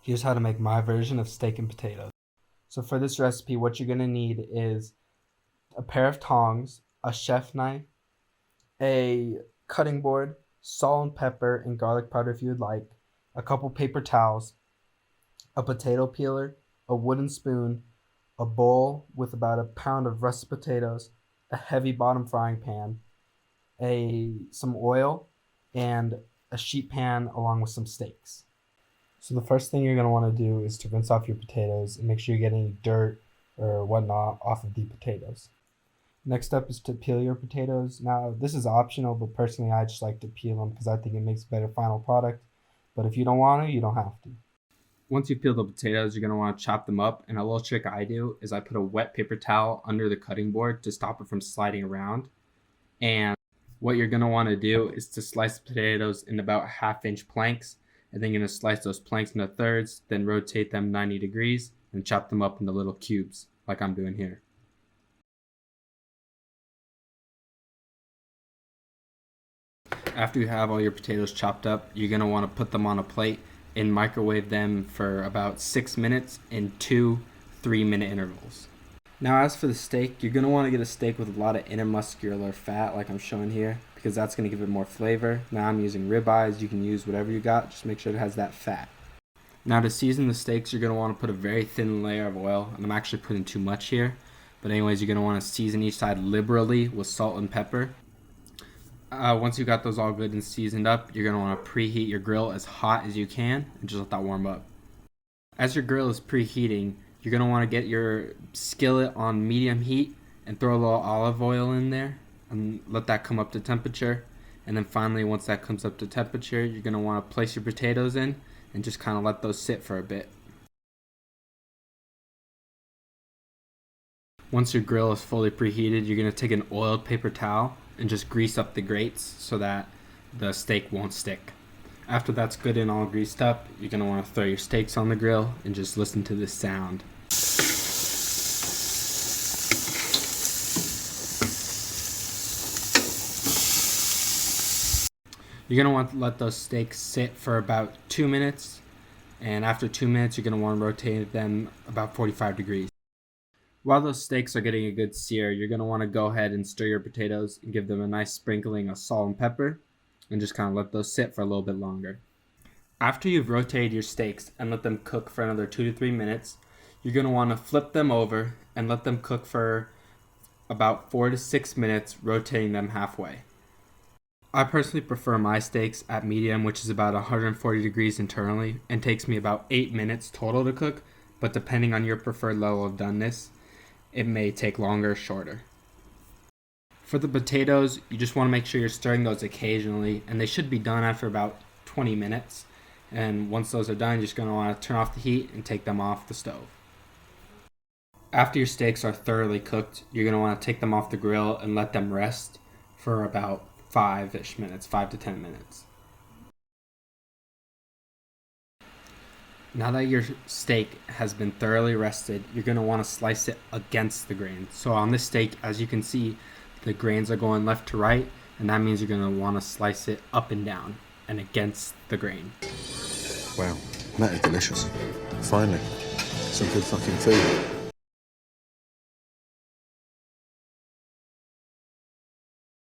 Here's how to make my version of steak and potatoes. So for this recipe, what you're gonna need is a pair of tongs, a chef knife, a cutting board, salt and pepper and garlic powder if you would like, a couple paper towels, a potato peeler, a wooden spoon, a bowl with about a pound of russet potatoes, a heavy bottom frying pan, some oil, and a sheet pan along with some steaks. So the first thing you're going to want to do is to rinse off your potatoes and make sure you get any dirt or whatnot off of the potatoes. Next up is to peel your potatoes. Now this is optional, but personally I just like to peel them because I think it makes a better final product. But if you don't want to, you don't have to. Once you peel the potatoes, you're going to want to chop them up. And a little trick I do is I put a wet paper towel under the cutting board to stop it from sliding around. And what you're going to want to do is to slice the potatoes in about 1/2-inch planks. And then you're going to slice those planks into thirds, then rotate them 90 degrees and chop them up into little cubes like I'm doing here. After you have all your potatoes chopped up, you're going to want to put them on a plate and microwave them for about 6 minutes in 2 3-minute intervals. Now as for the steak, you're going to want to get a steak with a lot of intermuscular fat like I'm showing here, because that's going to give it more flavor. Now I'm using ribeyes. You can use whatever you got, just make sure it has that fat. Now to season the steaks, you're going to want to put a very thin layer of oil, and I'm actually putting too much here. But anyways, you're going to want to season each side liberally with salt and pepper. Once you got those all good and seasoned up, you're going to want to preheat your grill as hot as you can and just let that warm up. As your grill is preheating, you're going to want to get your skillet on medium heat and throw a little olive oil in there and let that come up to temperature. And then finally, once that comes up to temperature, you're going to want to place your potatoes in and just kind of let those sit for a bit. Once your grill is fully preheated, you're going to take an oiled paper towel and just grease up the grates so that the steak won't stick. After that's good and all greased up, you're going to want to throw your steaks on the grill and just listen to this sound. You're going to want to let those steaks sit for about 2 minutes, and after 2 minutes you're going to want to rotate them about 45 degrees. While those steaks are getting a good sear, you're going to want to go ahead and stir your potatoes and give them a nice sprinkling of salt and pepper, and just kind of let those sit for a little bit longer. After you've rotated your steaks and let them cook for another 2 to 3 minutes, you're going to want to flip them over and let them cook for about 4 to 6 minutes, rotating them halfway. I personally prefer my steaks at medium, which is about 140 degrees internally, and takes me about 8 minutes total to cook, but depending on your preferred level of doneness, it may take longer or shorter. For the potatoes, you just want to make sure you're stirring those occasionally, and they should be done after about 20 minutes. And once those are done, you're just going to want to turn off the heat and take them off the stove. After your steaks are thoroughly cooked, you're going to want to take them off the grill and let them rest for about 5 to 10 minutes. Now that your steak has been thoroughly rested, you're going to want to slice it against the grain. So on this steak, as you can see, the grains are going left to right, and that means you're going to want to slice it up and down and against the grain. Wow, that is delicious. Finally, some good fucking food.